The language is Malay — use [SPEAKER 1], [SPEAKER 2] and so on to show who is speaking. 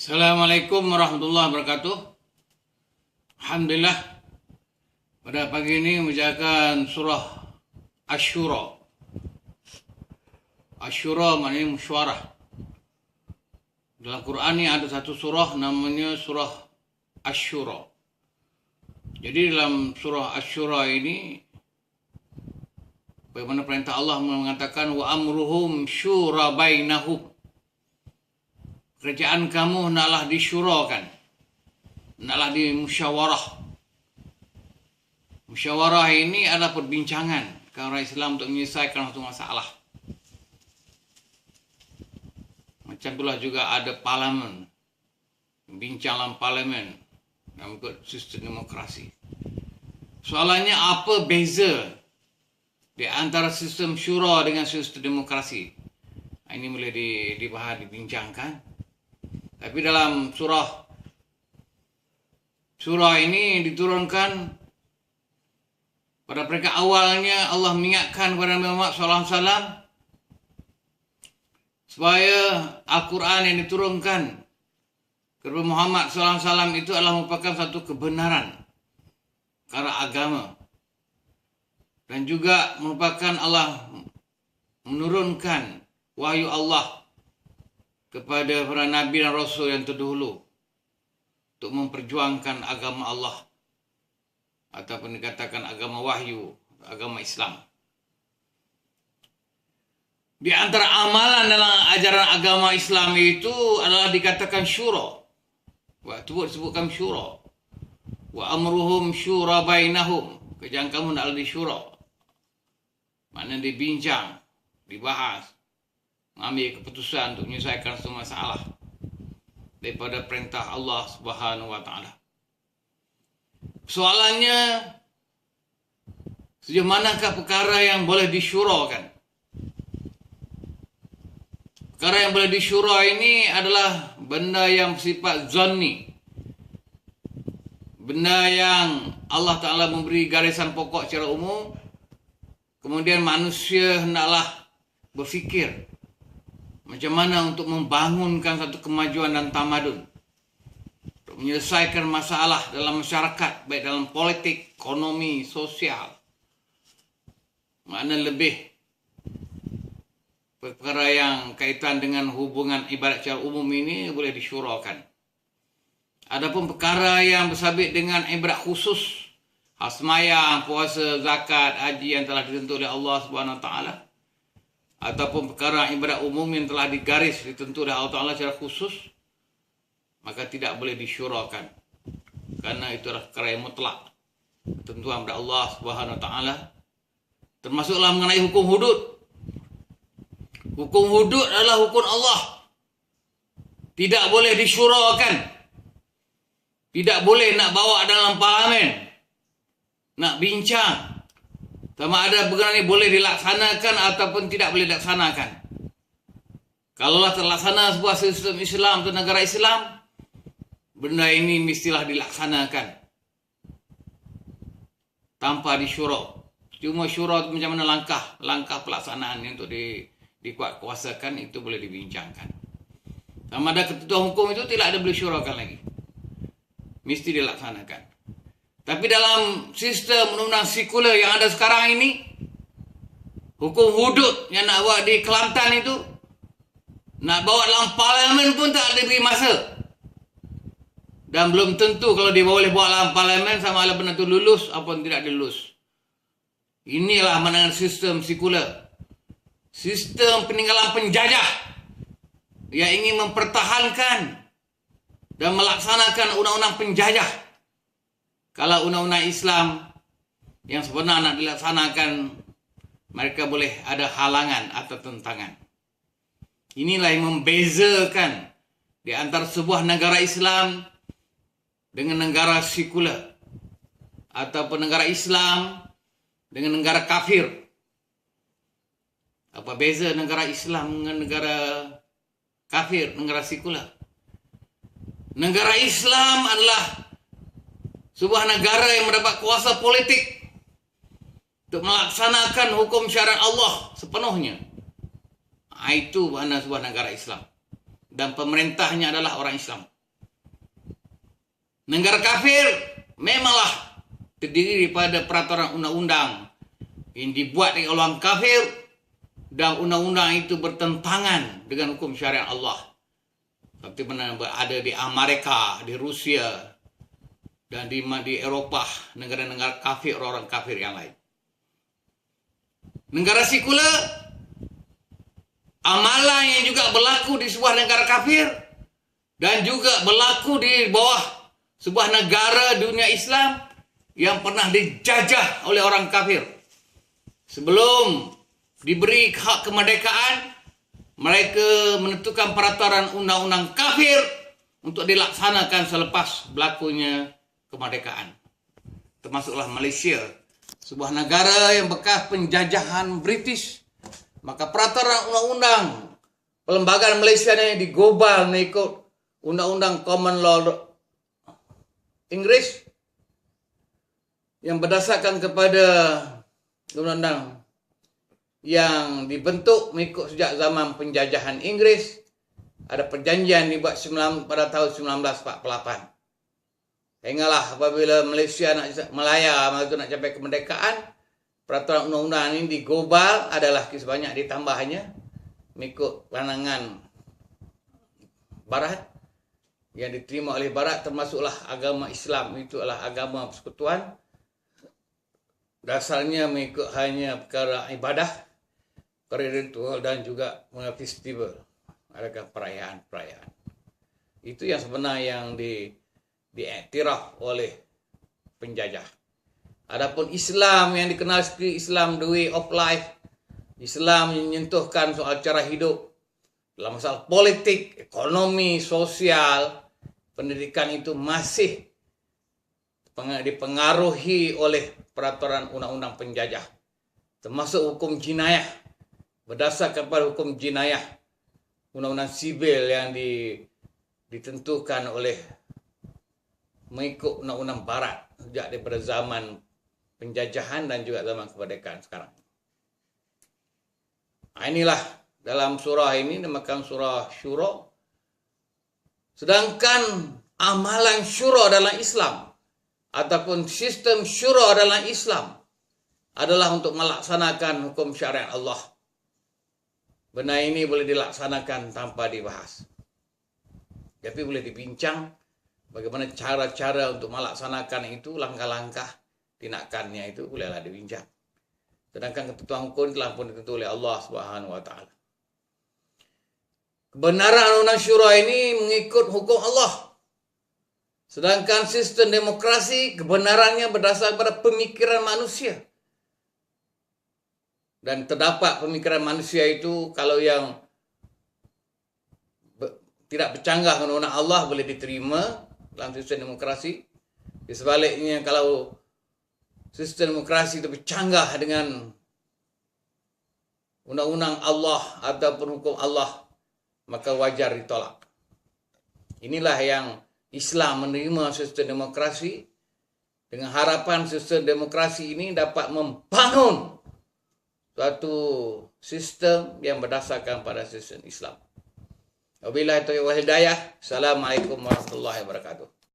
[SPEAKER 1] Assalamualaikum warahmatullahi wabarakatuh. Alhamdulillah, pada pagi ini membacakan surah Asy-Syura. Asy-Syura maknanya musyawarah. Dalam Quran ini ada satu surah namanya surah Asy-Syura. Jadi dalam surah Asy-Syura ini, bagaimana perintah Allah mengatakan wa amruhum syura bainahum. Kerajaan kamu naklah disyurakan, naklah dimusyawarah. Musyawarah ini adalah perbincangan orang Islam untuk menyelesaikan satu masalah. Macam itulah juga ada parlimen, bincang dalam parlimen dalam sistem demokrasi. Soalannya apa beza di antara sistem syura dengan sistem demokrasi? Ini boleh dibahas, dibincangkan. Tapi dalam surah ini diturunkan pada peringkat awalnya Allah mengingatkan kepada Nabi Muhammad SAW supaya Al-Quran yang diturunkan kepada Muhammad SAW itu adalah merupakan satu kebenaran karena agama, dan juga merupakan Allah menurunkan wahyu Allah kepada para nabi dan rasul yang terdahulu untuk memperjuangkan agama Allah ataupun dikatakan agama wahyu, agama Islam. Di antara amalan dalam ajaran agama Islam itu adalah dikatakan syura. Waktu disebutkan syura. Wa amruhum syura bainahum. Kerajaan kamu naklah disyura. Maknanya dibincang, dibahas, mengambil keputusan untuk menyelesaikan semua masalah daripada perintah Allah Subhanahu wa taala. Soalannya, sejauh manakah perkara yang boleh disyurakan? Perkara yang boleh disyura ini adalah benda yang bersifat zanni. Benda yang Allah Ta'ala memberi garisan pokok secara umum, kemudian manusia hendaklah berfikir macam mana untuk membangunkan satu kemajuan dan tamadun, untuk menyelesaikan masalah dalam masyarakat, baik dalam politik, ekonomi, sosial. Makna lebih perkara yang kaitan dengan hubungan ibadat secara umum ini boleh disyurakan. Adapun perkara yang bersabit dengan ibadat khusus, hal sembahyang, puasa, zakat, haji yang telah ditentu oleh Allah Subhanahu wa taala, ataupun perkara ibadat umum yang telah digaris ditentu oleh Allah Ta'ala secara khusus, maka tidak boleh disyurakan, karena itu adalah perkara yang mutlak, ketentuan dari Allah Subhanahu Wa Ta'ala. Termasuklah mengenai hukum hudud. Hukum hudud adalah hukum Allah, tidak boleh disyurakan, tidak boleh nak bawa dalam parlimen, nak bincang sama ada perkara ini boleh dilaksanakan ataupun tidak boleh dilaksanakan. Kalaulah terlaksana sebuah sistem Islam atau negara Islam, benda ini mestilah dilaksanakan tanpa disyura. Cuma syura itu macam mana langkah pelaksanaan untuk dikuatkuasakan, itu boleh dibincangkan. Sama ada ketentuan hukum itu tidak ada boleh syurakan lagi, mesti dilaksanakan. Tapi dalam sistem undang-undang sekular yang ada sekarang ini, hukum hudud yang nak buat di Kelantan itu, nak bawa dalam parlimen pun tak ada beri masa. Dan belum tentu kalau dia boleh bawa dalam parlimen sama ada benda itu lulus ataupun tidak dilulus. Inilah pandangan sistem sekular. Sistem peninggalan penjajah yang ingin mempertahankan dan melaksanakan undang-undang penjajah. Kalau undang-undang Islam yang sebenarnya nak dilaksanakan, mereka boleh ada halangan atau tentangan. Inilah yang membezakan di antara sebuah negara Islam dengan negara sekular, ataupun negara Islam dengan negara kafir. Apa beza negara Islam dengan negara kafir, negara sekular? Negara Islam adalah sebuah negara yang mendapat kuasa politik untuk melaksanakan hukum syariat Allah sepenuhnya. Itu makna sebuah negara Islam. dan pemerintahnya adalah orang Islam. Negara kafir memanglah terdiri daripada peraturan undang-undang yang dibuat oleh orang kafir, dan undang-undang itu bertentangan dengan hukum syariat Allah. Seperti mana ada di Amerika, di Rusia, dan di Eropah, negara-negara kafir, orang kafir yang lain. Negara sekular, amalan yang juga berlaku di sebuah negara kafir dan juga berlaku di bawah sebuah negara dunia Islam yang pernah dijajah oleh orang kafir. Sebelum diberi hak kemerdekaan, mereka menentukan peraturan undang-undang kafir untuk dilaksanakan selepas berlakunya kemerdekaan. Termasuklah Malaysia, sebuah negara yang bekas penjajahan British. Maka peraturan undang-undang pelembagaan Malaysia ini digobal mengikut undang-undang common law Inggris yang berdasarkan kepada undang-undang yang dibentuk mengikut sejak zaman penjajahan Inggris. Ada perjanjian dibuat pada tahun 1948. Hinggalah apabila Malaysia Melaya nak capai kemerdekaan, peraturan undang-undang ini digobal, adalah sebanyak ditambahnya mengikut pandangan Barat yang diterima oleh Barat, termasuklah agama Islam itu adalah agama persekutuan. Dasarnya mengikut hanya perkara ibadah, ritual dan juga festival, adakah perayaan-perayaan. Itu yang sebenarnya yang diiktiraf oleh penjajah. Adapun Islam yang dikenal sebagai Islam the way of life, Islam yang menyentuhkan soal cara hidup dalam masalah politik, ekonomi, sosial, pendidikan, itu masih dipengaruhi oleh peraturan undang-undang penjajah, termasuk hukum jinayah. Berdasarkan pada hukum jinayah, undang-undang sivil yang ditentukan oleh mengikut undang-undang Barat sejak daripada zaman penjajahan dan juga zaman kemerdekaan sekarang. Inilah dalam surah ini dinamakan surah Syura. Sedangkan amalan syura dalam Islam ataupun sistem syura dalam Islam adalah untuk melaksanakan hukum syariat Allah. Benda ini boleh dilaksanakan tanpa dibahas, tapi boleh dibincang bagaimana cara-cara untuk melaksanakan itu, langkah-langkah tindakannya itu bolehlah dibincang. Sedangkan ketentuan hukum telah pun ditentu oleh Allah Subhanahu wa taala. Kebenaran undang syura ini mengikut hukum Allah. Sedangkan sistem demokrasi kebenarannya berdasar pada pemikiran manusia. Dan terdapat pemikiran manusia itu kalau yang tidak bercanggah dengan undang Allah boleh diterima dalam sistem demokrasi. Di sebaliknya kalau sistem demokrasi itu bercanggah dengan undang-undang Allah ataupun hukum Allah, maka wajar ditolak. Inilah yang Islam menerima sistem demokrasi dengan harapan sistem demokrasi ini dapat membangun suatu sistem yang berdasarkan pada sistem Islam. Wabillahi taufiq wal hidayah. Assalamualaikum warahmatullahi wabarakatuh.